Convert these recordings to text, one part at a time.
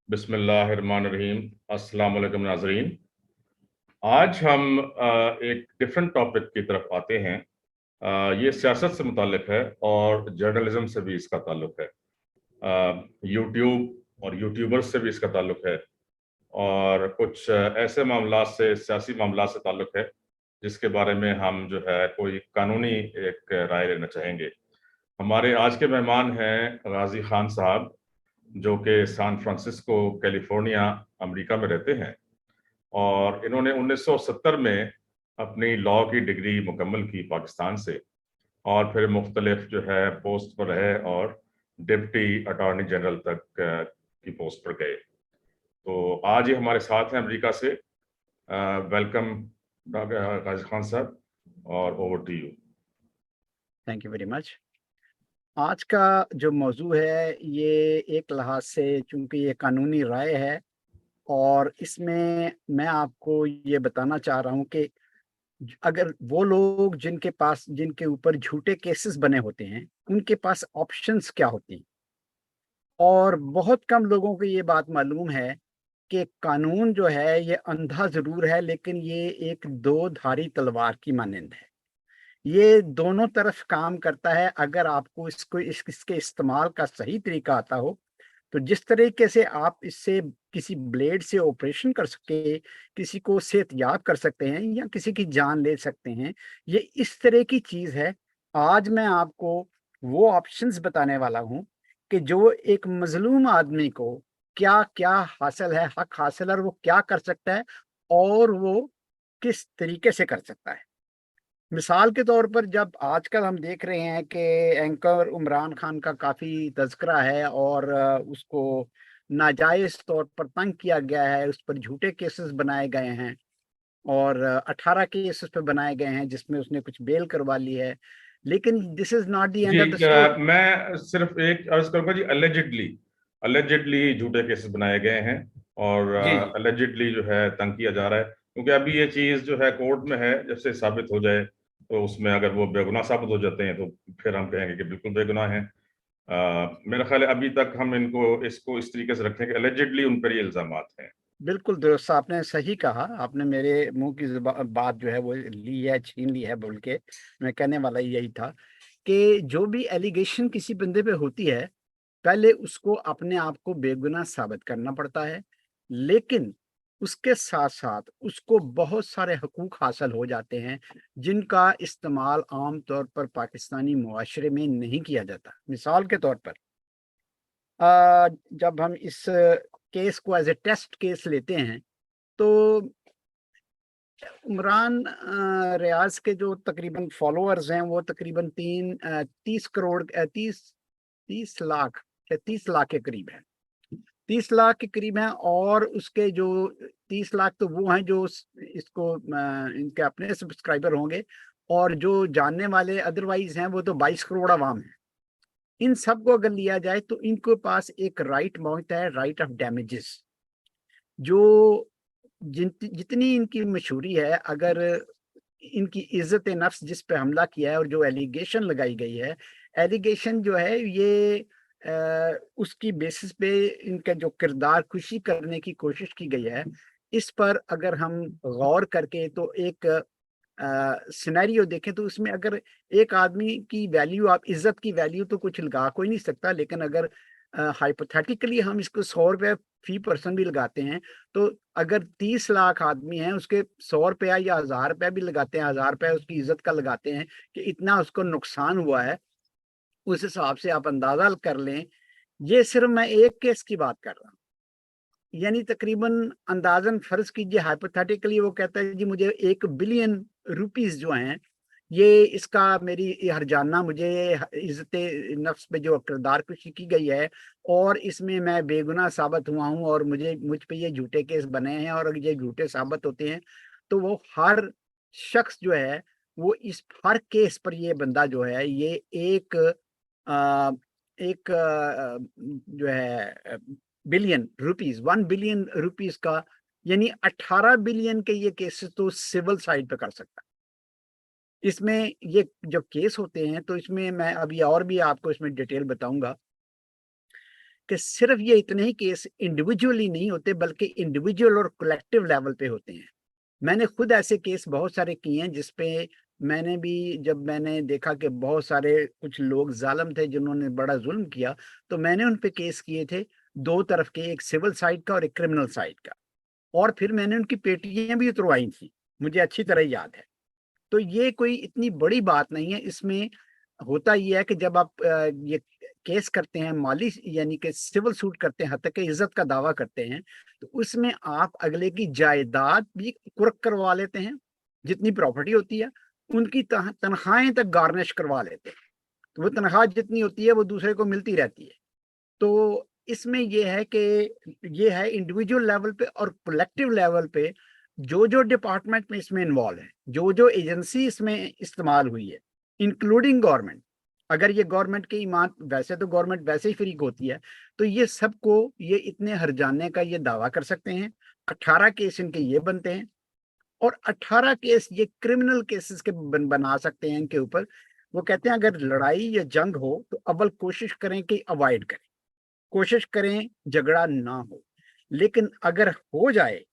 बिस्मिल्लाहिर्रहमानिर्रहीम। अस्सलाम वालेकुम नाज़रीन। आज हम एक डिफरेंट टॉपिक की तरफ आते हैं। ये सियासत से मुताल्लिक है और जर्नलिज्म से भी इसका ताल्लुक है। यूट्यूब और यूट्यूबर्स से भी इसका ताल्लुक है और कुछ ऐसे मामलात से, सियासी मामलात से ताल्लुक है जिसके बारे में हम जो है कोई कानूनी एक राय लेना चाहेंगे। हमारे आज के मेहमान हैं गाजी खान साहब, जो कि सैन फ्रांसिस्को कैलिफोर्निया अमेरिका में रहते हैं और इन्होंने 1970 में अपनी लॉ की डिग्री मुकम्मल की पाकिस्तान से और फिर मुख्तलिफ जो है पोस्ट पर रहे और डिप्टी अटॉर्नी जनरल तक की पोस्ट पर गए। तो आज ये हमारे साथ हैं अमेरिका से। वेलकम डॉक्टर गाजी खान साहब, और over to you. Thank you very much. आज का जो मौजू है ये एक लिहाज से, चूंकि ये कानूनी राय है और इसमें मैं आपको ये बताना चाह रहा हूँ कि अगर वो लोग जिनके ऊपर झूठे केसेस बने होते हैं, उनके पास ऑप्शंस क्या होती हैं। और बहुत कम लोगों को ये बात मालूम है कि कानून जो है ये अंधा ज़रूर है, लेकिन ये एक दो धारी तलवार की मानंद है। ये दोनों तरफ काम करता है। अगर आपको इसके इस्तेमाल का सही तरीका आता हो, तो जिस तरीके से आप इससे किसी ब्लेड से ऑपरेशन कर सके, किसी को सेहतयाब कर सकते हैं या किसी की जान ले सकते हैं, ये इस तरह की चीज़ है। आज मैं आपको वो ऑप्शंस बताने वाला हूँ कि जो एक मज़लूम आदमी को क्या-क्या हासिल है, हक हासिल है और वो क्या कर सकता है और वो किस तरीके से कर सकता है। मिसाल के तौर पर, जब आजकल हम देख रहे हैं कि एंकर इमरान खान का काफ़ी तज़किरा है और उसको नाजायज़ तौर पर तंग किया गया है, उस पर झूठे केसेस बनाए गए हैं और 18 केसेस पे बनाए गए हैं जिसमें उसने कुछ बेल करवा ली है। लेकिन दिस इज़ नॉट द जी, एंड ऑफ द स्टोरी। मैं सिर्फ एक अर्ज करूंगा जी। अलेजिडली अलेजिडली झूठे केसेस बनाए गए हैं और जी, जी। अलेजिडली जो है तंग किया जा रहा है, क्योंकि अभी ये चीज जो है कोर्ट में है। जब से साबित हो जाए तो उसमें अगर वो बेगुनाह साबित हो जाते हैं तो फिर हम कहेंगे कि बिल्कुल बेगुनाह है। मेरा ख्याल है अभी तक हम इसको इस तरीके से रखें कि अलेजिडली उन पर ये इल्जामात हैं। बिल्कुल दुरुस्त, आपने सही कहा। आपने मेरे मुँह की बात जो है वो ली है, छीन ली है बोल के। मैं कहने वाला ही यही था कि जो भी एलिगेशन किसी बंदे पे होती है, पहले उसको अपने आप को बेगुनाह साबित करना पड़ता है, लेकिन उसके साथ-साथ उसको बहुत सारे हकूक हासिल हो जाते हैं, जिनका इस्तेमाल आम तौर पर पाकिस्तानी मुआशरे में नहीं किया जाता। मिसाल के तौर पर, जब हम इस केस को एज़ अ टेस्ट केस लेते हैं, तो इमरान रियाज़ के जो तकरीबन फॉलोअर्स हैं, वो तकरीबन 30 करोड़ 30 लाख या 30 लाख के करीब हैं। 30 लाख के करीब हैं और उसके जो 30 लाख तो वो हैं जो इसको इनके अपने सब्सक्राइबर होंगे, और जो जानने वाले अदरवाइज़ हैं वो तो 22 करोड़ अवाम हैं। इन सब को अगर लिया जाए तो इनके पास एक राइट मौजूद है, राइट ऑफ डैमेजेस। जो जितनी इनकी मशहूरी है, अगर इनकी इज़्ज़त-ए-नफ्स जिस पे हमला किया है और जो एलिगेशन लगाई गई है, एलिगेशन जो है ये उसकी बेसिस पे इनका जो किरदार कुशी करने की कोशिश की गई है, इस पर अगर हम गौर करके तो एक सिनेरियो देखें, तो उसमें अगर एक आदमी की वैल्यू, आप इज़्ज़त की वैल्यू तो कुछ लगा कोई नहीं सकता, लेकिन अगर हाइपोथेटिकली हम इसको ₹100 फ़ी पर्सन भी लगाते हैं, तो अगर 30 लाख आदमी हैं, उसके ₹100 या ₹1000 भी लगाते हैं, ₹1000 उसकी इज़्ज़त का लगाते हैं कि इतना उसको नुकसान हुआ है, उस हिसाब से आप अंदाज़ा कर लें। ये सिर्फ़ मैं एक केस की बात कर रहा हूँ। यानी तकरीबन अंदाज़न फ़र्ज़ कीजिए, हाइपोथेटिकली वो कहता है जी मुझे 1 बिलियन रुपीज़ जो हैं, ये इसका मेरी ये हर्जाना मुझे इज़्ज़त-ए-नफ्स पे जो किरदार कशी की गई है और इसमें मैं बेगुनाह साबित हुआ हूँ और मुझ पे ये झूठे केस बने हैं और अगर ये झूठे साबित होते हैं, तो वो हर शख़्स जो है, वो इस हर केस पर ये बंदा जो है, ये अ, एक जो है बिलियन रुपीज़ 1 बिलियन रुपीज़ का, यानी 18 बिलियन के ये केसेस तो सिविल साइड पे कर सकता है। इसमें ये जो केस होते हैं, तो इसमें मैं अभी और भी आपको इसमें डिटेल बताऊँगा कि सिर्फ ये इतने ही केस इंडिविजुअली नहीं होते बल्कि इंडिविजुअल और कलेक्टिव लेवल पे होते हैं। मैंने खुद ऐसे केस बहुत सारे किए हैं जिसपे मैंने भी, जब मैंने देखा कि बहुत सारे कुछ लोग जालिम थे जिन्होंने बड़ा जुल्म किया, तो मैंने उन पे केस किए थे, दो तरफ के, एक सिविल साइड का और एक क्रिमिनल साइड का, और फिर मैंने उनकी पेटियां भी उतरवाई थी, मुझे अच्छी तरह याद है। तो ये कोई इतनी बड़ी बात नहीं है। इसमें होता ये है कि जब आप ये केस करते हैं, माली यानी कि सिविल सूट करते हैं, हत्या की इज्जत का दावा करते हैं, तो उसमें आप अगले की जायदाद भी कुर्क करवा लेते हैं, जितनी प्रॉपर्टी होती है उनकी तनख्वाहें तक गार्निश करवा लेते हैं। तो वो तनख्वाह जितनी होती है वो दूसरे को मिलती रहती है। तो इसमें ये है कि ये है इंडिविजुअल लेवल पे और कलेक्टिव लेवल पे, जो डिपार्टमेंट में इसमें इन्वॉल्व है, जो एजेंसी इसमें इस्तेमाल हुई है, इंक्लूडिंग गवर्नमेंट, अगर ये गवर्नमेंट की ईमान, वैसे तो गवर्नमेंट वैसे ही फ्रीक होती है, तो ये सबको ये इतने हर्जाने का ये दावा कर सकते हैं। 18 केस इनके ये बनते हैं और 18 केस ये क्रिमिनल केसेस के बना सकते हैं इनके ऊपर। वो कहते हैं अगर लड़ाई या जंग हो तो अव्वल कोशिश करें कि अवॉइड करें, कोशिश करें झगड़ा ना हो, लेकिन अगर हो जाए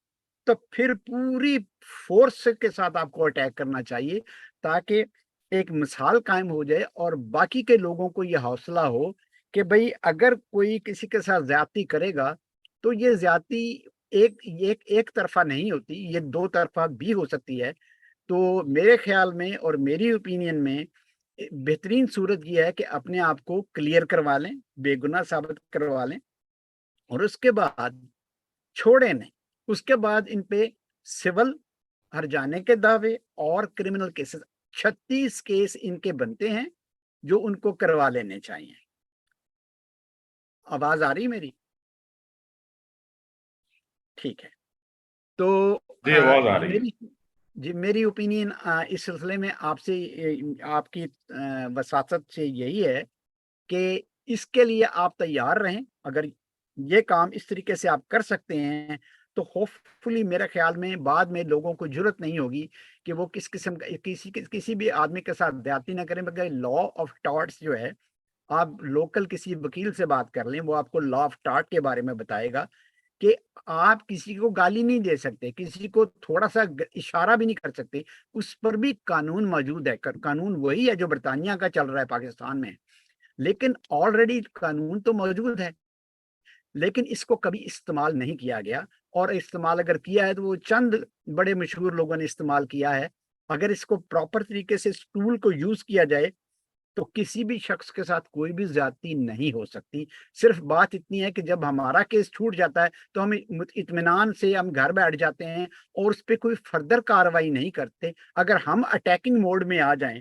तो फिर पूरी फोर्स के साथ आपको अटैक करना चाहिए, ताकि एक मिसाल कायम हो जाए और बाकी के लोगों को ये हौसला हो कि भाई अगर कोई किसी के साथ ज्यादती करेगा तो ये ज्यादती एक तरफा नहीं होती, ये दो तरफा भी हो सकती है। तो मेरे ख्याल में और मेरी ओपिनियन में बेहतरीन सूरत ये है कि अपने आप को क्लियर करवा लें, बेगुनाह साबित करवा लें, और उसके बाद छोड़े नहीं। उसके बाद इन पे सिविल हर्जाने के दावे और क्रिमिनल केसेस, 36 केस इनके बनते हैं जो उनको करवा लेने चाहिए। आवाज आ रही मेरी? ठीक है। तो जी, आवाज आ रही है। मेरी ओपिनियन इस सिलसिले में आपसे आपकी वसातत से यही है कि इसके लिए आप तैयार रहें। अगर ये काम इस तरीके से आप कर सकते हैं तो होपफुली मेरे ख्याल में बाद में लोगों को जरूरत नहीं होगी कि वो किस किस्म का किसी भी आदमी के साथ ज्यादती ना करें। मगर लॉ ऑफ टॉर्ट्स जो है, आप लोकल किसी वकील से बात कर लें, वो आपको लॉ ऑफ टॉर्ट के बारे में बताएगा कि आप किसी को गाली नहीं दे सकते, किसी को थोड़ा सा इशारा भी नहीं कर सकते। उस पर भी कानून मौजूद है। कानून वही है जो बरतानिया का चल रहा है पाकिस्तान में, लेकिन ऑलरेडी कानून तो मौजूद है, लेकिन इसको कभी इस्तेमाल नहीं किया गया। और इस्तेमाल अगर किया है तो वो चंद बड़े मशहूर लोगों ने इस्तेमाल किया है। अगर इसको प्रॉपर तरीके से इस टूल को यूज किया जाए तो किसी भी शख्स के साथ कोई भी ज्यादती नहीं हो सकती। सिर्फ बात इतनी है कि जब हमारा केस छूट जाता है तो हम इत्मीनान से हम घर बैठ जाते हैं और उस पर कोई फर्दर कार्रवाई नहीं करते। अगर हम अटैकिंग मोड में आ जाएं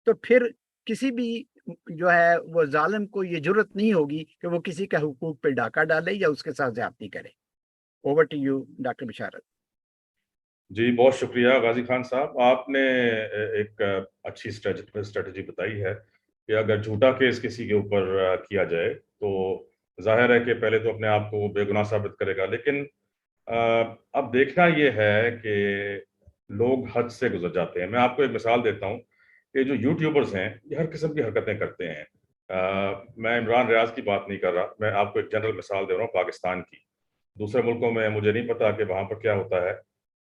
तो फिर किसी भी जो है वो जालिम को ये जरूरत नहीं होगी कि वो किसी के हुकूक पे डाका डाले या उसके साथ ज्यादती करे। ओवर टू यू डॉक्टर बिशारत। जी, बहुत शुक्रिया गाजी खान साहब। आपने एक अच्छी स्ट्रेटजी बताई है कि अगर झूठा केस किसी के ऊपर किया जाए तो जाहिर है कि पहले तो अपने आप को बेगुनाह साबित करेगा, लेकिन अब देखना ये है कि लोग हद से गुजर जाते हैं। मैं आपको एक मिसाल देता हूँ कि जो यूट्यूबर्स हैं ये हर किस्म की हरकतें करते हैं। मैं इमरान रियाज की बात नहीं कर रहा, मैं आपको एक जनरल मिसाल दे रहा हूँ पाकिस्तान की। दूसरे मुल्कों में मुझे नहीं पता कि वहाँ पर क्या होता है,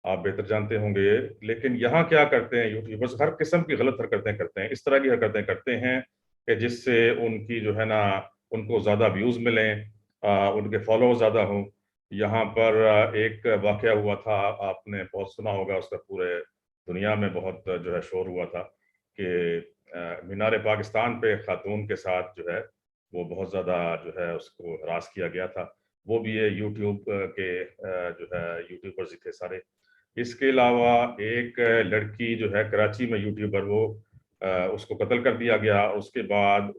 आप बेहतर जानते होंगे। लेकिन यहाँ क्या करते हैं यूट्यूबर्स, हर किस्म की गलत हरकतें करते हैं, इस तरह की हरकतें करते हैं कि जिससे उनकी जो है ना, उनको ज़्यादा व्यूज़ मिलें, उनके फॉलोअर्स ज़्यादा हों। यहाँ पर एक वाक़या हुआ था, आपने बहुत सुना होगा, उसका पूरे दुनिया में बहुत जो है शोर हुआ था कि मीनार पाकिस्तान पे खातून के साथ जो है वो बहुत ज़्यादा जो है उसको हरास किया गया था। वो भी ये यूट्यूब के जो है यूट्यूबर्स ही थे सारे। इसके अलावा एक लड़की जो है कराची में यूट्यूबर, वो उसको कत्ल कर दिया गया। उसके बाद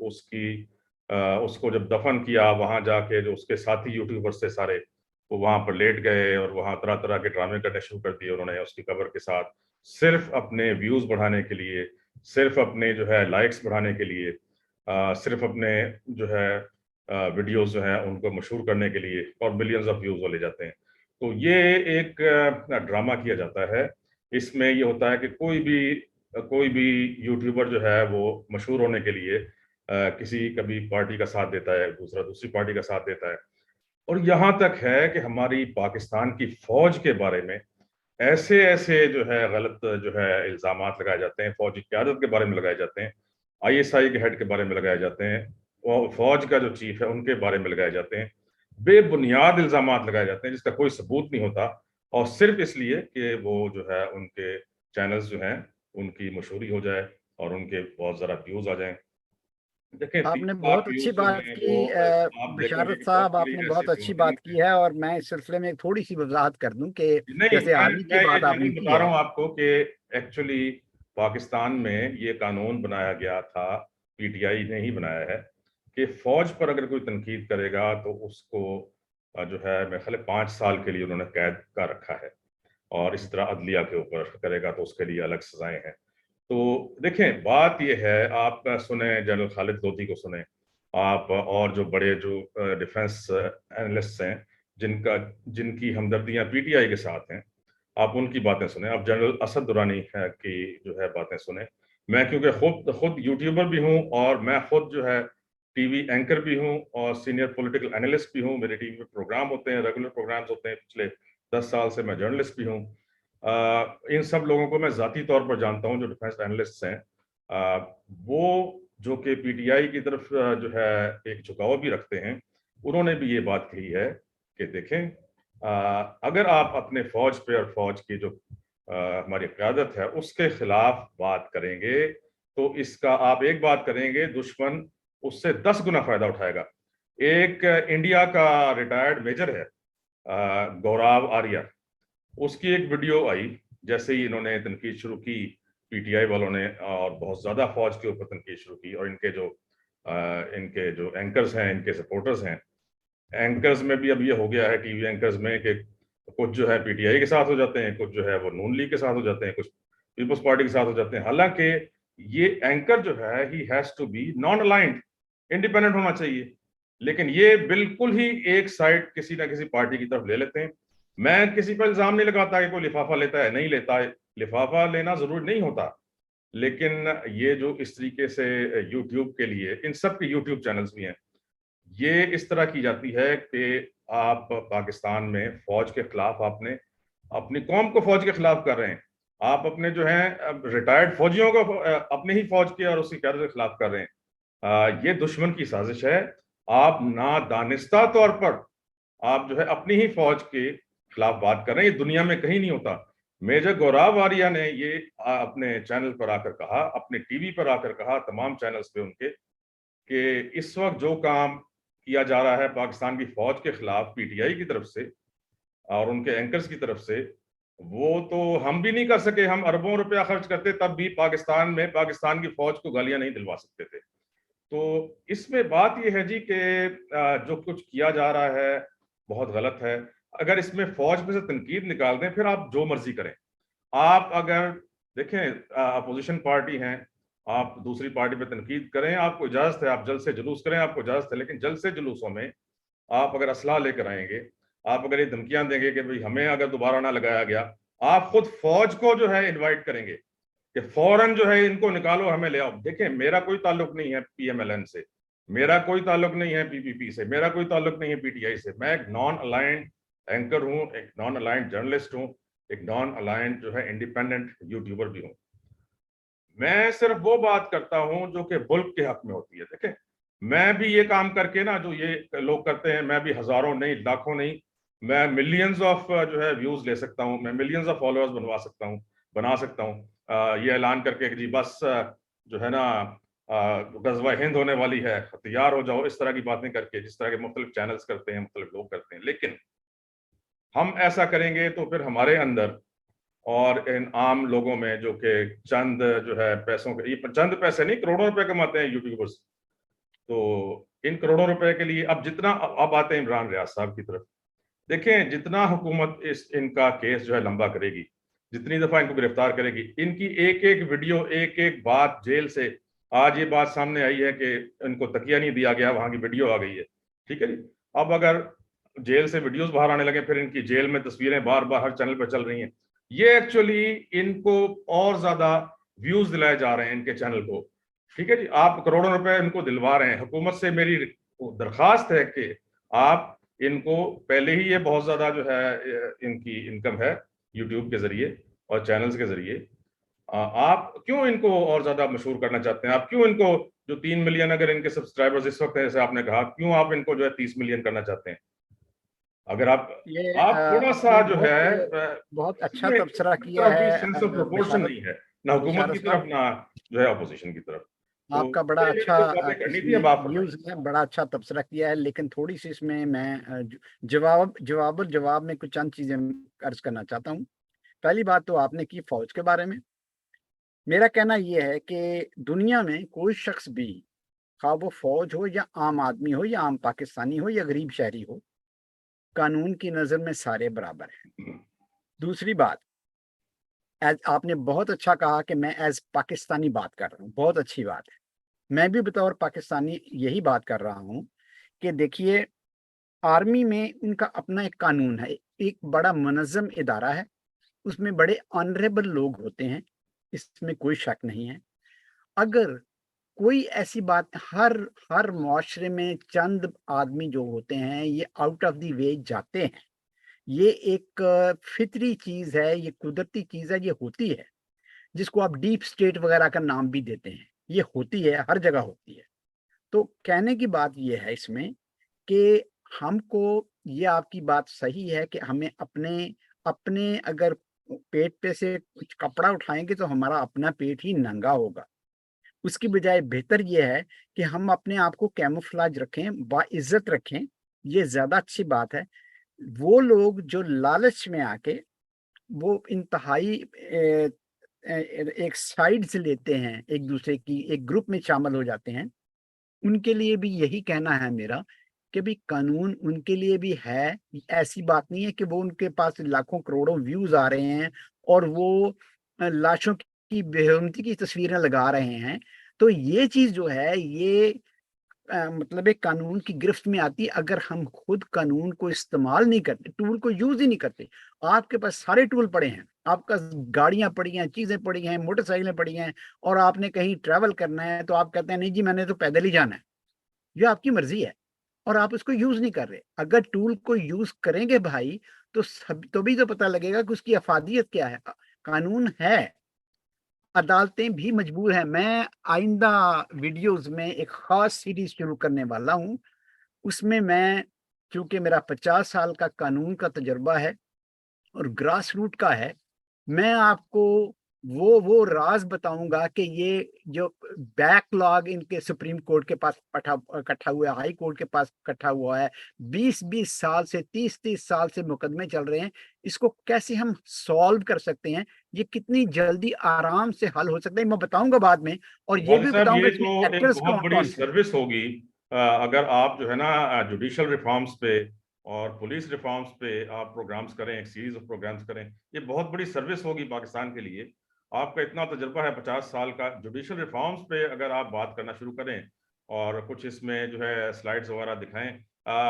उसको जब दफन किया, वहां जाके जो उसके साथी यूट्यूबर्स थे सारे, वो वहां पर लेट गए और वहां तरह तरह के ड्रामे करने शुरू कर दिए उन्होंने उसकी कब्र के साथ, सिर्फ अपने व्यूज बढ़ाने के लिए, सिर्फ अपने जो है लाइक्स बढ़ाने के लिए, सिर्फ अपने जो है वीडियोस जो है उनको मशहूर करने के लिए, और मिलियंस ऑफ व्यूज वो ले जाते हैं। तो ये एक ड्रामा किया जाता है। इसमें ये होता है कि कोई भी यूट्यूबर जो है वो मशहूर होने के लिए किसी कभी पार्टी का साथ देता है, दूसरा दूसरी पार्टी का साथ देता है। और यहाँ तक है कि हमारी पाकिस्तान की फौज के बारे में ऐसे ऐसे जो है गलत जो है इल्जामात लगाए जाते हैं, फौजी क़यादत के बारे में लगाए जाते हैं, आईएसआई के हेड के बारे में लगाए जाते हैं, और फौज का जो चीफ है उनके बारे में लगाए जाते हैं। बेबुनियाद इल्जामात लगाए जाते हैं जिसका कोई सबूत नहीं होता, और सिर्फ इसलिए कि वो जो है उनके चैनल्स जो हैं उनकी मशहूरी हो जाए और उनके बहुत ज़रा व्यूज आ जाएं। देखें, 30 आपने लाख बहुत अच्छी व्यूज जो बात हैं की वो आप देखेंगे बशारत कि बहुत साहब, सारी आपने ऐसी बहुत अच्छी चुनौतियां बात की है। और मैं इस सिलसिले में थोड़ी सी वजाहत कर दूं कि नहीं, जैसे मैं आर्मी की मैं ये बात आपने जनरल की बता है। रहा हूँ आपको कि एक्चुअली पाकिस्तान में ये कानून बनाया गया था, पीटीआई ने ही बनाया है, कि फौज पर अगर कोई तनकीद करेगा तो उसको जो है मेरे ख्याल 5 साल के लिए उन्होंने कैद का रखा है, और इसी तरह अदलिया के ऊपर करेगा तो उसके लिए अलग सजाएं हैं। तो देखें, बात यह है, आप सुने जनरल खालिद लोधी को सुने, आप और जो बड़े जो डिफेंस एनालिस्ट हैं जिनका जिनकी हमदर्दियां पीटीआई के साथ हैं, आप उनकी बातें सुने। आप जनरल असद दुरानी की जो है बातें सुने। मैं क्योंकि खुद यूट्यूबर भी हूं, और मैं खुद जो है टीवी एंकर भी हूं और सीनियर पॉलिटिकल एनालिस्ट भी हूं। मेरे टीवी पे प्रोग्राम होते हैं, रेगुलर प्रोग्राम्स होते हैं, पिछले 10 साल से मैं जर्नलिस्ट भी हूं। इन सब लोगों को मैं ज़ाती तौर पर जानता हूं जो डिफेंस एनालिस्ट हैं। वो जो कि पीटीआई की तरफ जो है एक झुकाव भी रखते हैं, उन्होंने भी ये बात कही है कि देखें, अगर आप अपने फौज पे और फौज की जो हमारी क़यादत है उसके खिलाफ बात करेंगे, तो इसका आप एक बात करेंगे, दुश्मन उससे 10 गुना फायदा उठाएगा। एक इंडिया का रिटायर्ड मेजर है, गौरव आर्या, उसकी एक वीडियो आई जैसे ही इन्होंने तनकीद शुरू की पीटीआई वालों ने, और बहुत ज्यादा फौज के ऊपर तनकीद शुरू की, और इनके जो एंकर्स हैं, इनके सपोर्टर्स हैं, एंकर्स में भी अब ये हो गया है टीवी एंकर्स में कि कुछ जो है पीटीआई के साथ हो जाते हैं, कुछ जो है वो नून लीग के साथ हो जाते हैं, कुछ पीपल्स पार्टी के साथ हो जाते हैं। हालांकि ये एंकर जो है ही has to be non aligned, independent होना चाहिए, लेकिन ये बिल्कुल ही एक साइड किसी ना किसी पार्टी की तरफ ले लेते हैं। मैं किसी पर इल्जाम नहीं लगाता कि कोई लिफाफा लेता है, नहीं लेता है, लिफाफा लेना जरूरी नहीं होता, लेकिन ये जो इस तरीके से यूट्यूब के लिए, इन सब के यूट्यूब चैनल्स भी हैं, ये इस तरह की जाती है कि आप पाकिस्तान में फौज के खिलाफ, आपने अपनी कौम को फौज के खिलाफ कर रहे हैं, आप अपने जो है रिटायर्ड फौजियों को अपने ही फौज के और उसकी क़यादत के खिलाफ कर रहे हैं। ये दुश्मन की साजिश है। आप नादानिस्ता तौर पर आप जो है अपनी ही फौज के खिलाफ बात कर रहे हैं, ये दुनिया में कहीं नहीं होता। मेजर गौरव आर्या ने ये अपने चैनल पर आकर कहा, अपने टीवी पर आकर कहा, तमाम चैनल्स पे उनके, कि इस वक्त जो काम किया जा रहा है पाकिस्तान की फौज के खिलाफ पीटीआई की तरफ से और उनके एंकर्स की तरफ से, वो तो हम भी नहीं कर सके। हम अरबों रुपया खर्च करते तब भी पाकिस्तान में पाकिस्तान की फौज को गालियां नहीं दिलवा सकते थे। तो इसमें बात यह है जी कि जो कुछ किया जा रहा है बहुत गलत है। अगर इसमें फौज में से तनकीद निकाल दें, फिर आप जो मर्जी करें। आप अगर देखें, अपोजिशन पार्टी हैं, आप दूसरी पार्टी पे तनकीद करें, आपको इजाजत है, आप जल्द से जुलूस करें, आपको इजाजत है, लेकिन जल्द से जुलूसों में आप अगर असलाह लेकर आएंगे, आप अगर ये धमकियां देंगे कि भाई हमें अगर दोबारा ना लगाया गया, आप खुद फौज को जो है इनवाइट करेंगे कि फौरन जो है इनको निकालो, हमें ले आओ। देखें, मेरा कोई ताल्लुक नहीं है पीएमएलएन से, मेरा कोई ताल्लुक नहीं है पीपीपी से, मेरा कोई ताल्लुक नहीं है पीटीआई से। मैं एक नॉन अलाइंड एंकर हूं, एक नॉन अलाइंड जर्नलिस्ट हूं, एक नॉन अलाइंड जो है इंडिपेंडेंट यूट्यूबर भी हूं। मैं सिर्फ वो बात करता हूं जो कि मुल्क के हक में होती है। देखें, मैं भी ये काम करके ना, जो ये लोग करते हैं, मैं भी हजारों नहीं, लाखों नहीं, मैं मिलियंस ऑफ जो है व्यूज ले सकता हूं, मैं मिलियंस ऑफ फॉलोअर्स बना सकता हूं, ये ऐलान करके कि जी बस जो है ना गजवा हिंद होने वाली है, तैयार हो जाओ, इस तरह की बातें करके, जिस तरह के मुख्तलिफ चैनल्स करते हैं, मुख्तलिफ लोग करते हैं। लेकिन हम ऐसा करेंगे तो फिर हमारे अंदर और इन आम लोगों में, जो कि चंद जो है पैसों के, ये चंद पैसे नहीं, करोड़ों रुपए कमाते हैं यूट्यूबर्स, तो इन करोड़ों रुपए के लिए अब जितना, अब आते हैं इमरान रियाज साहब की तरफ। देखें, जितना हुकूमत इनका केस जो है लंबा करेगी, जितनी दफा इनको गिरफ्तार करेगी, इनकी एक एक वीडियो, एक एक बात, जेल से आज ये बात सामने आई है कि इनको तकिया नहीं दिया गया, वहां की वीडियो आ गई है, ठीक है जी। अब अगर जेल से वीडियोस बाहर आने लगे, फिर इनकी जेल में तस्वीरें बार बार हर चैनल पर चल रही हैं, ये एक्चुअली इनको और ज्यादा व्यूज दिलाए जा रहे हैं इनके चैनल को। ठीक है जी, आप करोड़ों रुपए इनको दिलवा रहे हैं। हुकूमत से मेरी दरखास्त है कि आप इनको, पहले ही ये बहुत ज्यादा जो है इनकी इनकम है यूट्यूब के जरिए और चैनल्स के जरिए, आप क्यों इनको और ज्यादा मशहूर करना चाहते हैं? आप क्यों इनको, जो 3 मिलियन अगर इनके सब्सक्राइबर्स इस वक्त है, जैसे आपने कहा, क्यों आप इनको जो है 30 मिलियन करना चाहते हैं? अगर ये आप थोड़ा सा आपने जो बहुत है बहुत अच्छा इसमें तबसरा किसी किया तरफ भी है सेंस ऑफ प्रोपोर्शन बशारत नहीं है, ना हुकूमत बशारत की साहब। तरफ, ना जो है अपोजिशन की तरफ। तो आपका बड़ा ये मेरी अच्छा कुछ बातें करनी थी, इसमें अब आप व्यूज फरमाइए। है, बड़ा अच्छा तबसरा किया है, लेकिन थोड़ी सी इसमें मैं जवाब में कुछ चंद चीजें अर्ज करना चाहता हूँ। पहली बात तो आपने की फौज के बारे में। मेरा कहना यह है कि दुनिया में कोई शख्स भी, खा वो फौज हो या आम आदमी हो या आम पाकिस्तानी हो या गरीब शहरी हो, कानून की नजर में सारे बराबर हैं। दूसरी बात, एज आपने बहुत अच्छा कहा कि मैं एज पाकिस्तानी बात कर रहा हूँ, बहुत अच्छी बात है। मैं भी बतौर पाकिस्तानी यही बात कर रहा हूँ कि देखिए, आर्मी में उनका अपना एक कानून है, एक बड़ा मुनज़्ज़म इदारा है, उसमें बड़े ऑनरेबल लोग होते हैं, इसमें कोई शक नहीं है। अगर कोई ऐसी बात, हर हर मुआशरे में चंद आदमी जो होते हैं ये आउट ऑफ द वे जाते हैं। ये एक फितरी चीज़ है, ये कुदरती चीज़ है, ये होती है, जिसको आप डीप स्टेट वगैरह का नाम भी देते हैं। ये होती है, हर जगह होती है। तो कहने की बात ये है इसमें कि हमको, ये आपकी बात सही है कि हमें अपने अपने अगर पेट पे से कुछ कपड़ा उठाएँगे तो हमारा अपना पेट ही नंगा होगा। उसकी बजाय बेहतर ये है कि हम अपने आप को कैमोफ्लेज रखें, बाइज़्ज़त रखें, ये ज़्यादा अच्छी बात है। वो लोग जो लालच में आके वो इंतहाई एक साइड्स लेते हैं, एक-दूसरे की एक ग्रुप में शामिल हो जाते हैं, उनके लिए भी यही कहना है मेरा कि भई कानून उनके लिए भी है। ऐसी बात नहीं है कि वो उनके पास लाखों करोड़ों व्यूज़ आ रहे हैं और वो लाशों की बेहुरमती की तस्वीरें लगा रहे हैं। तो ये चीज़ जो है ये मतलब एक कानून की गिरफ्त में आती है अगर हम खुद कानून को इस्तेमाल नहीं करते, टूल को यूज़ ही नहीं करते। आपके पास सारे टूल पड़े हैं, आपका गाड़ियाँ पड़ी हैं, चीज़ें पड़ी हैं, मोटरसाइकिलें पड़ी हैं और आपने कहीं ट्रैवल करना है तो आप कहते हैं नहीं जी मैंने तो पैदल ही जाना है। ये आपकी मर्ज़ी है और आप उसको यूज़ नहीं कर रहे। अगर टूल को यूज़ करेंगे भाई तो सब तभी तो पता लगेगा कि उसकी अफ़ादियत क्या है। कानून है, अदालतें भी मजबूर हैं। मैं आइंदा वीडियोज़ में एक ख़ास सीरीज़ शुरू करने वाला हूँ। उसमें मैं, चूँकि मेरा 50 साल का कानून का तजुर्बा है और ग्रास रूट का है, मैं आपको वो राज़ बताऊँगा कि ये जो बैकलॉग इनके सुप्रीम कोर्ट के पास इकट्ठा हुआ है, हाई कोर्ट के पास इकट्ठा हुआ है, 20-20 साल से 30-30 साल से मुकदमे चल रहे हैं, इसको कैसे हम सॉल्व कर सकते हैं, ये कितनी जल्दी आराम से हल हो सकता है, मैं बताऊँगा बाद में और ये मौलवी भी साहब, बताऊँगा ये इसमें तो एक एक्टर्स बहुत बड़ी कौन-कौन से हैं। सर्विस होगी अगर आप जो है ना जुडिशल रिफॉर्म्स पे और पुलिस रिफॉर्म्स पे आप प्रोग्राम्स करें, एक सीरीज ऑफ प्रोग्राम्स करें। ये बहुत बड़ी सर्विस होगी पाकिस्तान के लिए। आपका इतना तजुर्बा है 50 साल का, जुडिशल रिफॉर्म्स पे अगर आप बात करना शुरू करें और कुछ इसमें जो है स्लाइड्स वगैरह दिखाएं।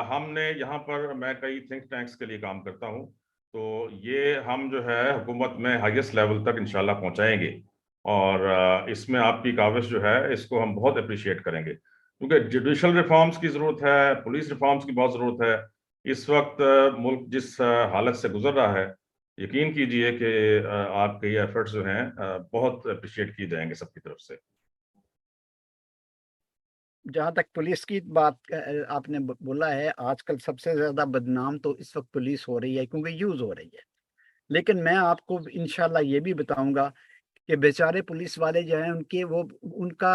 हमने यहाँ पर, मैं कई थिंक टैंक्स के लिए काम करता हूँ, तो ये हम जो है हुकूमत में हाईएस्ट लेवल तक इंशाल्लाह पहुँचाएंगे और इसमें आपकी काविश जो है इसको हम बहुत अप्रिशिएट करेंगे, क्योंकि जुडिशल रिफॉर्म्स की ज़रूरत है, पुलिस रिफॉर्म्स की बहुत ज़रूरत है। इस वक्त मुल्क जिस हालत से गुजर रहा है, यकीन कीजिए कि आपके ये एफर्ट्स जो हैं बहुत अप्रिशिएट किए जाएंगे सबकी तरफ से। जहाँ तक पुलिस की बात आपने बोला है, आजकल सबसे ज्यादा बदनाम तो इस वक्त पुलिस हो रही है क्योंकि यूज हो रही है। लेकिन मैं आपको इंशाल्लाह ये भी बताऊंगा कि बेचारे पुलिस वाले जो हैं उनके वो उनका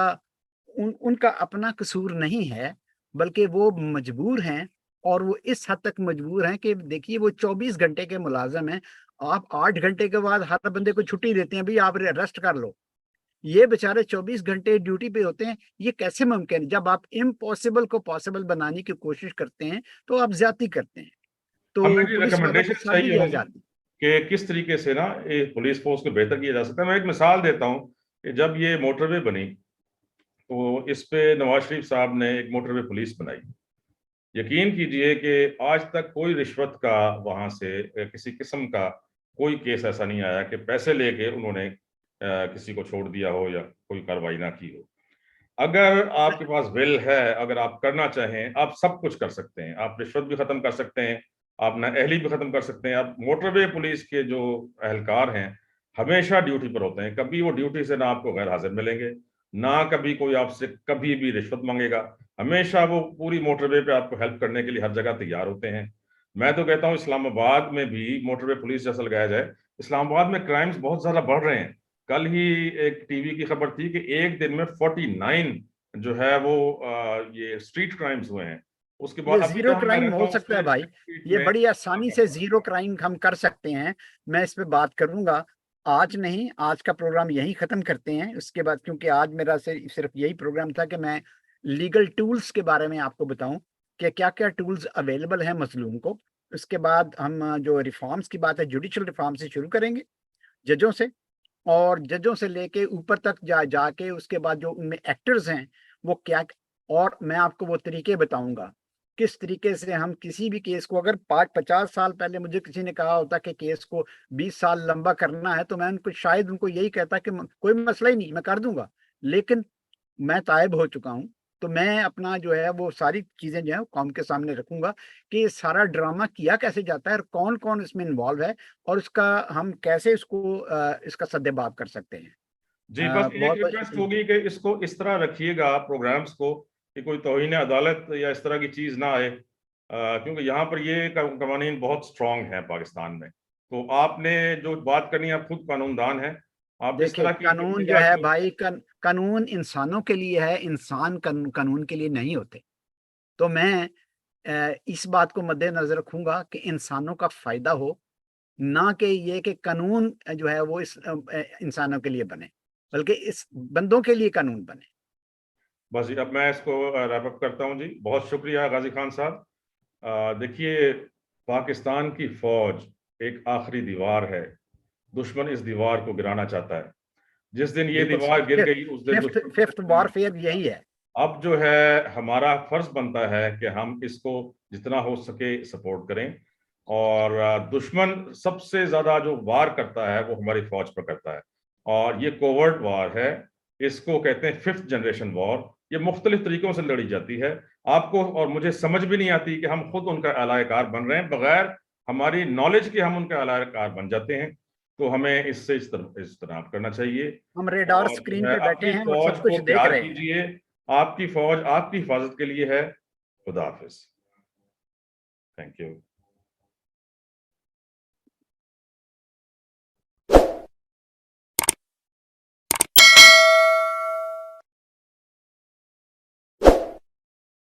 उनका अपना कसूर नहीं है, बल्कि वो मजबूर हैं और वो इस हद तक मजबूर हैं कि देखिए वो 24 घंटे के मुलाजिम हैं। आप 8 घंटे के बाद हर बंदे को छुट्टी देते हैं, भाई आप अरेस्ट कर लो। ये बेचारे 24 घंटे ड्यूटी पे होते हैं। ये कैसे मुमकिन है? जब आप इम्पॉसिबल को पॉसिबल बनाने की कोशिश करते हैं, तो आप ज़्यादती करते हैं। हमें तो जी पुलिस वालों को रिकमेंडेशन सारी चाहिए दी होंगी जाती। कि किस तरीके से ना ये पुलिस फोर्स को बेहतर किया जा सकता है। मैं एक मिसाल देता हूँ कि जब ये मोटरवे बनी, तो इस पे नवाज शरीफ साहब ने एक मोटरवे पुलिस बनाई। यकीन कीजिए कि आज तक कोई रिश्वत का वहां से किसी किस्म का कोई केस ऐसा नहीं आया कि पैसे लेके उन्होंने किसी को छोड़ दिया हो या कोई कार्रवाई ना की हो। अगर आपके पास विल है, अगर आप करना चाहें, आप सब कुछ कर सकते हैं। आप रिश्वत भी खत्म कर सकते हैं, आप नाअहली भी खत्म कर सकते हैं। आप मोटरवे पुलिस के जो एहलकार हैं हमेशा ड्यूटी पर होते हैं, कभी वो ड्यूटी से ना आपको गैर हाजिर मिलेंगे, ना कभी कोई आपसे कभी भी रिश्वत मांगेगा। हमेशा वो पूरी मोटरवे पे आपको हेल्प करने के लिए हर जगह तैयार होते हैं। मैं तो कहता हूँ इस्लामाबाद में भी मोटरवे पुलिस जैसा लगाया जाए। इस्लामाबाद में क्राइम्स बहुत ज्यादा बढ़ रहे हैं। कल ही एक टीवी की खबर थी कि एक दिन में 49 जो है वो ये स्ट्रीट क्राइम्स हुए हैं। उसके ये बाद अभी जीरो जहां मैं क्राइम रहता हो हूँ सकता है उसमें भाई, स्ट्रीट ये में बड़ी आसानी से जीरो क्राइम हम कर सकते हैं। मैं इस पे बात करूंगा, आज नहीं, आज का प्रोग्राम यहीं खत्म करते हैं। उसके बाद, क्योंकि आज मेरा सिर्फ यही प्रोग्राम था कि मैं लीगल टूल्स के बारे में आपको बताऊं कि क्या क्या टूल्स अवेलेबल हैं मजलूम को। उसके बाद हम जो रिफॉर्म्स की बात है, जुडिशल रिफॉर्म से शुरू करेंगे, जजों से, और जजों से लेके ऊपर तक जाके उसके बाद जो उनमें एक्टर्स हैं वो क्या, और मैं आपको वो तरीके बताऊंगा किस तरीके से हम किसी भी केस को, अगर 50 साल पहले मुझे किसी ने कहा होता कि केस को 20 साल लंबा करना है, तो मैं उनको शायद उनको यही कहता कि कोई मसला ही नहीं, मैं कर दूंगा। लेकिन मैं तायब हो चुका हूं, तो मैं अपना जो है वो सारी चीजें जो है कौम के सामने रखूंगा कि ये सारा ड्रामा किया कैसे जाता है और कौन कौन इसमें इन्वॉल्व है, और उसका हम कैसे इसको इसका सद्देबाब कर सकते हैं। जी, बस एक बहुत बहुत रिक्वेस्ट शुक्रिया। होगी कि इसको इस तरह रखिएगा प्रोग्राम्स को कि कोई तौहीन अदालत या इस तरह की चीज ना आए, क्योंकि यहाँ पर ये कवानीन बहुत स्ट्रांग है पाकिस्तान में। तो आपने जो बात करनी है, आप खुद कानूनदान हैं, आप इस देखिए, तरह की कानून जो इम्तियाज है जो भाई, कानून इंसानों के लिए है, इंसान कानून के लिए नहीं होते। तो मैं इस बात को मद्देनजर रखूंगा कि इंसानों का फायदा हो, ना कि ये कि कानून जो है वो इस इंसानों के लिए बने, बल्कि इस बंदों के लिए कानून बने। बस जी, अब मैं इसको रैप अप करता हूँ जी। बहुत शुक्रिया गाजी खान साहब। देखिए, पाकिस्तान की फौज एक आखिरी दीवार है, दुश्मन इस दीवार को गिराना चाहता है। जिस दिन ये बिल्कुल दीवार सही। गिर गई उस दिन फिफ्थ दुश्मन को फिफ्थ पहचानना वॉरफेयर मुश्किल यही होगा। है। अब जो है हमारा फर्ज बनता है कि हम इसको जितना हो सके सपोर्ट करें, और दुश्मन सबसे ज्यादा जो वार करता है वो हमारी फौज पर करता है, और ये कोवर्ट वार है। इसको कहते हैं 5th जनरेशन वॉर। ये मुख्तलिफ तरीकों से लड़ी जाती है। आपको और मुझे समझ भी नहीं आती कि हम खुद उनका अलायकार बन रहे हैं, बगैर हमारी नॉलेज के हम उनका अलायकार बन जाते हैं। तो हमें इससे इज्तनाब करना चाहिए। हम रेडार और जो स्क्रीन है पे बैठे अपनी हैं और फौज सब को कुछ देख प्यार रहे हैं। कीजिए। आपकी फौज आपकी हिफाजत के लिए है। खुदा हाफिज। Thank you.